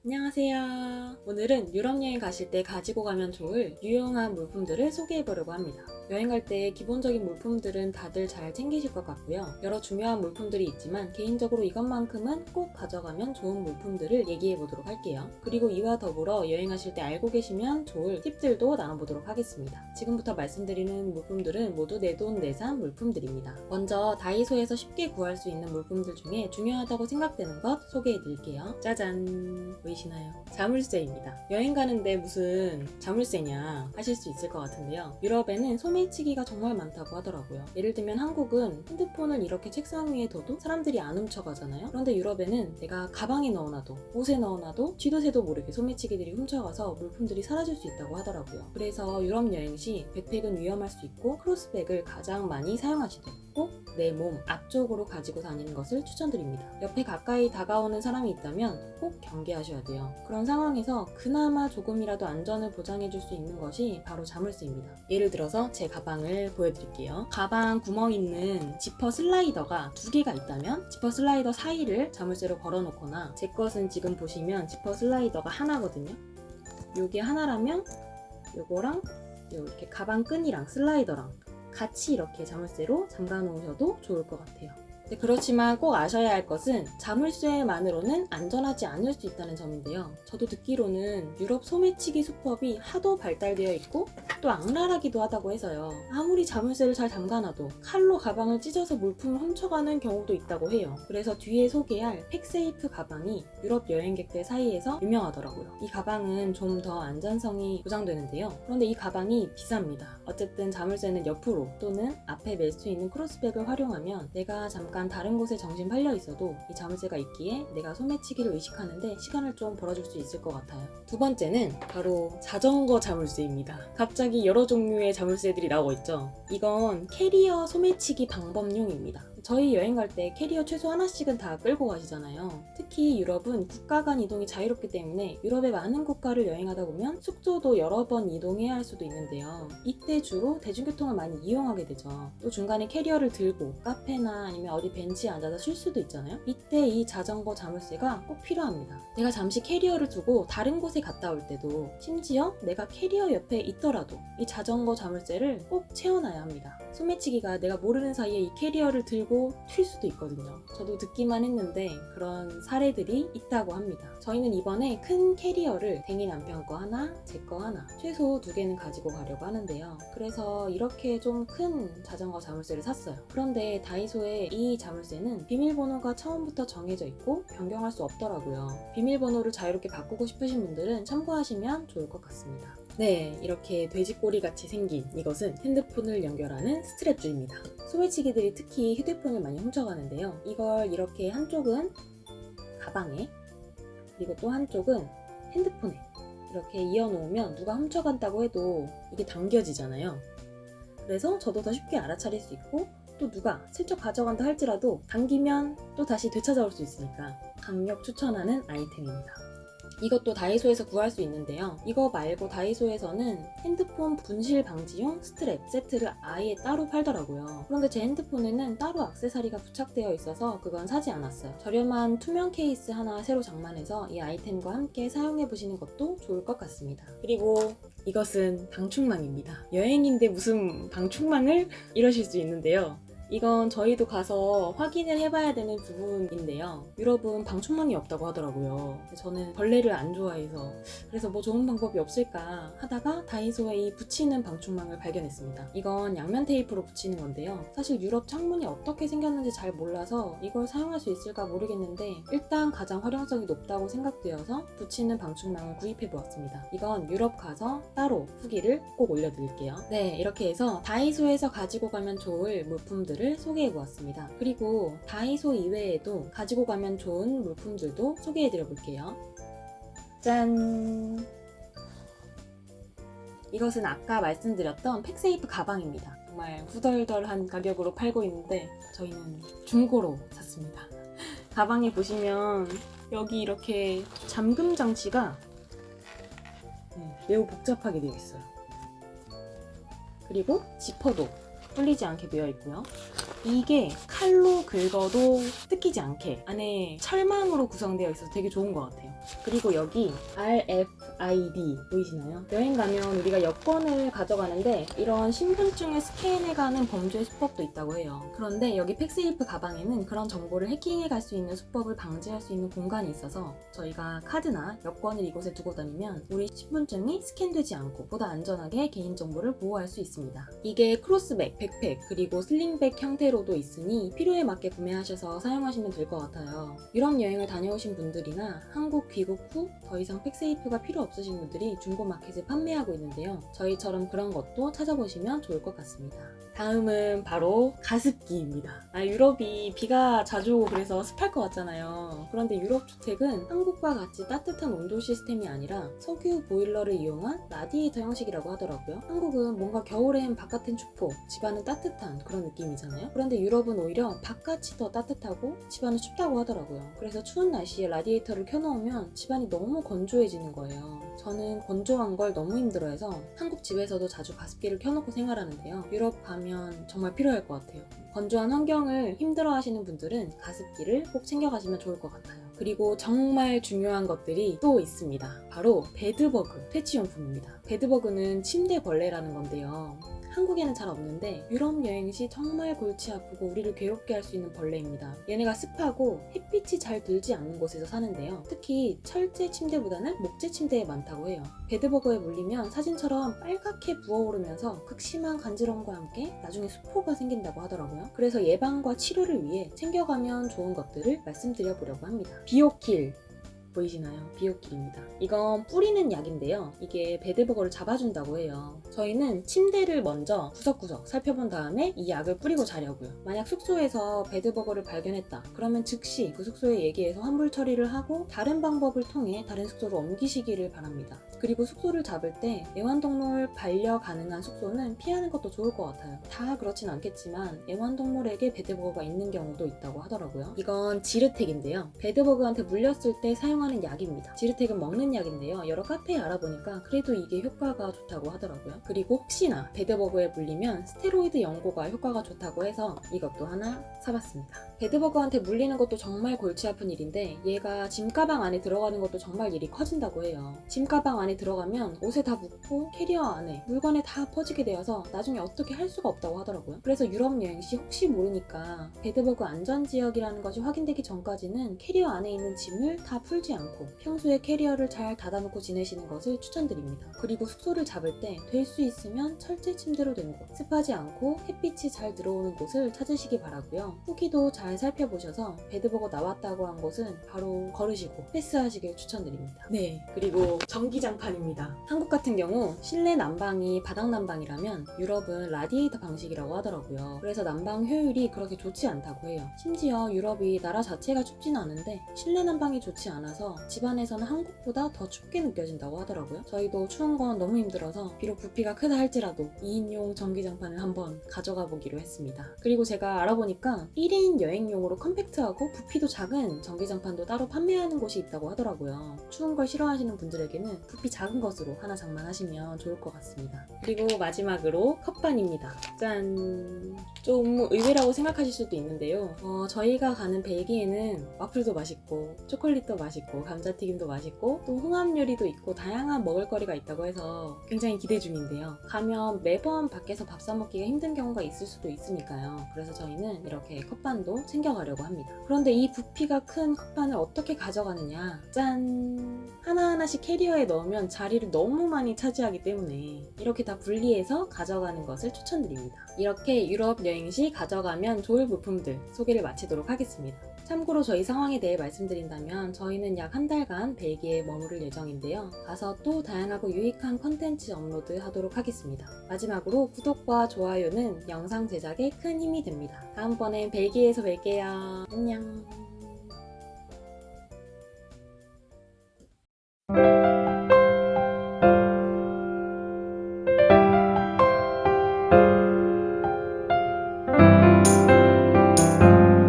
안녕하세요. 오늘은 유럽 여행 가실 때 가지고 가면 좋을 유용한 물품들을 소개해 보려고 합니다. 여행 갈 때 기본적인 물품들은 다들 잘 챙기실 것 같고요. 여러 중요한 물품들이 있지만 개인적으로 이것만큼은 꼭 가져가면 좋은 물품들을 얘기해 보도록 할게요. 그리고 이와 더불어 여행하실 때 알고 계시면 좋을 팁들도 나눠보도록 하겠습니다. 지금부터 말씀드리는 물품들은 모두 내돈내산 물품들입니다. 먼저 다이소에서 쉽게 구할 수 있는 물품들 중에 중요하다고 생각되는 것 소개해 드릴게요. 짜잔! 보이시나요? 자물쇠입니다. 여행 가는데 무슨 자물쇠냐 하실 수 있을 것 같은데요. 유럽에는 소매치기가 정말 많다고 하더라고요. 예를 들면 한국은 핸드폰을 이렇게 책상 위에 둬도 사람들이 안 훔쳐가잖아요. 그런데 유럽에는 내가 가방에 넣어놔도 옷에 넣어놔도 쥐도 새도 모르게 소매치기들이 훔쳐가서 물품들이 사라질 수 있다고 하더라고요. 그래서 유럽 여행 시 백팩은 위험할 수 있고 크로스백을 가장 많이 사용하시되 꼭 내 몸 앞쪽으로 가지고 다니는 것을 추천드립니다. 옆에 가까이 다가오는 사람이 있다면 꼭 경계하셔야 돼요. 그런 상황에서 그나마 조금이라도 안전을 보장해줄 수 있는 것이 바로 자물쇠입니다. 예를 들어서 제 가방을 보여드릴게요. 가방 구멍 있는 지퍼 슬라이더가 2개가 있다면 지퍼 슬라이더 사이를 자물쇠로 걸어놓거나, 제 것은 지금 보시면 지퍼 슬라이더가 하나거든요. 요게 하나라면 요거랑 이렇게 가방 끈이랑 슬라이더랑 같이 이렇게 자물쇠로 잠가 놓으셔도 좋을 것 같아요. 그렇지만 꼭 아셔야 할 것은 자물쇠만으로는 안전하지 않을 수 있다는 점인데요. 저도 듣기로는 유럽 소매치기 수법이 하도 발달되어 있고 또 악랄하기도 하다고 해서요. 아무리 자물쇠를 잘 잠가놔도 칼로 가방을 찢어서 물품을 훔쳐가는 경우도 있다고 해요. 그래서 뒤에 소개할 팩세이프 가방이 유럽 여행객들 사이에서 유명하더라고요. 이 가방은 좀 더 안전성이 보장되는데요. 그런데 이 가방이 비쌉니다. 어쨌든 자물쇠는 옆으로 또는 앞에 멜 수 있는 크로스백을 활용하면 내가 잠깐 다른 곳에 정신 팔려 있어도 이 자물쇠가 있기에 내가 소매치기를 의식하는데 시간을 좀 벌어줄 수 있을 것 같아요. 두 번째는 바로 자전거 자물쇠입니다. 갑자기 여러 종류의 자물쇠들이 나오고 있죠. 이건 캐리어 소매치기 방법용입니다. 저희 여행 갈 때 캐리어 최소 하나씩은 다 끌고 가시잖아요. 특히 유럽은 국가 간 이동이 자유롭기 때문에 유럽의 많은 국가를 여행하다 보면 숙소도 여러 번 이동해야 할 수도 있는데요. 이때 주로 대중교통을 많이 이용하게 되죠. 또 중간에 캐리어를 들고 카페나 아니면 어디 벤치에 앉아서 쉴 수도 있잖아요. 이때 이 자전거 자물쇠가 꼭 필요합니다. 내가 잠시 캐리어를 두고 다른 곳에 갔다 올 때도, 심지어 내가 캐리어 옆에 있더라도 이 자전거 자물쇠를 꼭 채워놔야 합니다. 소매치기가 내가 모르는 사이에 이 캐리어를 들고 튈 수도 있거든요. 저도 듣기만 했는데 그런 사례들이 있다고 합니다. 저희는 이번에 큰 캐리어를 댕이 남편 거 하나, 제 거 하나, 최소 2개는 가지고 가려고 하는데요. 그래서 이렇게 좀 큰 자전거 자물쇠를 샀어요. 그런데 다이소에 이 자물쇠는 비밀번호가 처음부터 정해져 있고 변경할 수 없더라고요. 비밀번호를 자유롭게 바꾸고 싶으신 분들은 참고하시면 좋을 것 같습니다. 네, 이렇게 돼지꼬리 같이 생긴 이것은 핸드폰을 연결하는 스트랩줄입니다. 소매치기들이 특히 휴대폰을 많이 훔쳐가는데요. 이걸 이렇게 한쪽은 가방에, 그리고 또 한쪽은 핸드폰에 이렇게 이어놓으면 누가 훔쳐간다고 해도 이게 당겨지잖아요. 그래서 저도 더 쉽게 알아차릴 수 있고, 또 누가 슬쩍 가져간다 할지라도 당기면 또 다시 되찾아올 수 있으니까 강력 추천하는 아이템입니다. 이것도 다이소에서 구할 수 있는데요. 이거 말고 다이소에서는 핸드폰 분실 방지용 스트랩 세트를 아예 따로 팔더라고요. 그런데 제 핸드폰에는 따로 액세서리가 부착되어 있어서 그건 사지 않았어요. 저렴한 투명 케이스 하나 새로 장만해서 이 아이템과 함께 사용해보시는 것도 좋을 것 같습니다. 그리고 이것은 방충망입니다. 여행인데 무슨 방충망을? 이러실 수 있는데요. 이건 저희도 가서 확인을 해봐야 되는 부분인데요. 유럽은 방충망이 없다고 하더라고요. 저는 벌레를 안 좋아해서, 그래서 뭐 좋은 방법이 없을까 하다가 다이소에 이 붙이는 방충망을 발견했습니다. 이건 양면 테이프로 붙이는 건데요. 사실 유럽 창문이 어떻게 생겼는지 잘 몰라서 이걸 사용할 수 있을까 모르겠는데, 일단 가장 활용성이 높다고 생각되어서 붙이는 방충망을 구입해 보았습니다. 이건 유럽 가서 따로 후기를 꼭 올려드릴게요. 네, 이렇게 해서 다이소에서 가지고 가면 좋을 물품들을 소개해보았습니다. 그리고 다이소 이외에도 가지고 가면 좋은 물품들도 소개해드려 볼게요. 짠! 이것은 아까 말씀드렸던 팩세이프 가방입니다. 정말 후덜덜한 가격으로 팔고 있는데 저희는 중고로 샀습니다. 가방에 보시면 여기 이렇게 잠금 장치가 매우 복잡하게 되어 있어요. 그리고 지퍼도 풀리지 않게 되어 있고요. 이게 칼로 긁어도 뜯기지 않게 안에 철망으로 구성되어 있어서 되게 좋은 것 같아요. 그리고 여기 RFID 보이시나요? 여행 가면 우리가 여권을 가져가는데 이런 신분증을 스캔해가는 범죄 수법도 있다고 해요. 그런데 여기 팩스일프 가방에는 그런 정보를 해킹해갈 수 있는 수법을 방지할 수 있는 공간이 있어서 저희가 카드나 여권을 이곳에 두고 다니면 우리 신분증이 스캔되지 않고 보다 안전하게 개인정보를 보호할 수 있습니다. 이게 크로스백, 백팩, 그리고 슬링백 형태로도 있으니 필요에 맞게 구매하셔서 사용하시면 될 것 같아요. 유럽 여행을 다녀오신 분들이나 한국 귀국 후 더 이상 팩세이프가 필요 없으신 분들이 중고마켓에 판매하고 있는데요. 저희처럼 그런 것도 찾아보시면 좋을 것 같습니다. 다음은 바로 가습기입니다. 유럽이 비가 자주 오고 그래서 습할 것 같잖아요. 그런데 유럽 주택은 한국과 같이 따뜻한 온도 시스템이 아니라 석유 보일러를 이용한 라디에이터 형식이라고 하더라고요. 한국은 뭔가 겨울엔 바깥은 춥고 집안은 따뜻한 그런 느낌이잖아요. 그런데 유럽은 오히려 바깥이 더 따뜻하고 집안은 춥다고 하더라고요. 그래서 추운 날씨에 라디에이터를 켜놓으면 집안이 너무 건조해지는 거예요. 저는 건조한 걸 너무 힘들어해서 한국 집에서도 자주 가습기를 켜놓고 생활하는데요. 유럽 가면 정말 필요할 것 같아요. 건조한 환경을 힘들어하시는 분들은 가습기를 꼭 챙겨가시면 좋을 것 같아요. 그리고 정말 중요한 것들이 또 있습니다. 바로 베드버그 퇴치용품입니다. 베드버그는 침대벌레라는 건데요. 한국에는 잘 없는데 유럽 여행 시 정말 골치 아프고 우리를 괴롭게 할 수 있는 벌레입니다. 얘네가 습하고 햇빛이 잘 들지 않는 곳에서 사는데요. 특히 철제 침대보다는 목재 침대에 많다고 해요. 베드버그에 물리면 사진처럼 빨갛게 부어오르면서 극심한 간지럼과 함께 나중에 수포가 생긴다고 하더라고요. 그래서 예방과 치료를 위해 챙겨가면 좋은 것들을 말씀드려 보려고 합니다. 비오킬 보이시나요? 비오킬입니다. 이건 뿌리는 약인데요. 이게 베드버거를 잡아준다고 해요. 저희는 침대를 먼저 구석구석 살펴본 다음에 이 약을 뿌리고 자려고요. 만약 숙소에서 베드버거를 발견했다. 그러면 즉시 그 숙소에 얘기해서 환불 처리를 하고 다른 방법을 통해 다른 숙소로 옮기시기를 바랍니다. 그리고 숙소를 잡을 때 애완동물 반려 가능한 숙소는 피하는 것도 좋을 것 같아요. 다 그렇진 않겠지만 애완동물에게 베드버거가 있는 경우도 있다고 하더라고요. 이건 지르텍인데요. 베드버그한테 물렸을 때 사용하는 약입니다. 지르텍은 먹는 약인데요. 여러 카페에 알아보니까 그래도 이게 효과가 좋다고 하더라고요. 그리고 혹시나 베드버그에 물리면 스테로이드 연고가 효과가 좋다고 해서 이것도 하나 사봤습니다. 베드버그한테 물리는 것도 정말 골치 아픈 일인데 얘가 짐가방 안에 들어가는 것도 정말 일이 커진다고 해요. 짐가방 안에 들어가면 옷에 다 묻고 캐리어 안에 물건에 다 퍼지게 되어서 나중에 어떻게 할 수가 없다고 하더라고요. 그래서 유럽 여행 시 혹시 모르니까 베드버그 안전지역이라는 것이 확인되기 전까지는 캐리어 안에 있는 짐을 다 풀지 않고 평소에 캐리어를 잘 닫아놓고 지내시는 것을 추천드립니다. 그리고 숙소를 잡을 때 될 수 있으면 철제 침대로 된 곳, 습하지 않고 햇빛이 잘 들어오는 곳을 찾으시기 바라고요. 후기도 잘 살펴보셔서 베드버거 나왔다고 한 곳은 바로 걸으시고 패스하시길 추천드립니다. 네, 그리고 전기장판입니다. 한국 같은 경우 실내 난방이 바닥 난방이라면 유럽은 라디에이터 방식이라고 하더라고요. 그래서 난방 효율이 그렇게 좋지 않다고 해요. 심지어 유럽이 나라 자체가 춥진 않은데 실내 난방이 좋지 않아서 집안에서는 한국보다 더 춥게 느껴진다고 하더라고요. 저희도 추운 건 너무 힘들어서 비록 부피가 크다 할지라도 2인용 전기장판을 한번 가져가 보기로 했습니다. 그리고 제가 알아보니까 1인 여행용으로 컴팩트하고 부피도 작은 전기장판도 따로 판매하는 곳이 있다고 하더라고요. 추운 걸 싫어하시는 분들에게는 부피 작은 것으로 하나 장만하시면 좋을 것 같습니다. 그리고 마지막으로 컵반입니다. 짠! 좀 의외라고 생각하실 수도 있는데요. 저희가 가는 벨기에는 와플도 맛있고 초콜릿도 맛있고 감자튀김도 맛있고 또 홍합 요리도 있고 다양한 먹을거리가 있다고 해서 굉장히 기대 중인데요. 가면 매번 밖에서 밥 사 먹기가 힘든 경우가 있을 수도 있으니까요. 그래서 저희는 이렇게 컵반도 챙겨가려고 합니다. 그런데 이 부피가 큰 컵반을 어떻게 가져가느냐? 짠! 하나하나씩 캐리어에 넣으면 자리를 너무 많이 차지하기 때문에 이렇게 다 분리해서 가져가는 것을 추천드립니다. 이렇게 유럽 여행 시 가져가면 좋을 물품들 소개를 마치도록 하겠습니다. 참고로 저희 상황에 대해 말씀드린다면 저희는 약 한 달간 벨기에에 머무를 예정인데요. 가서 또 다양하고 유익한 컨텐츠 업로드 하도록 하겠습니다. 마지막으로 구독과 좋아요는 영상 제작에 큰 힘이 됩니다. 다음번엔 벨기에에서 뵐게요. 안녕.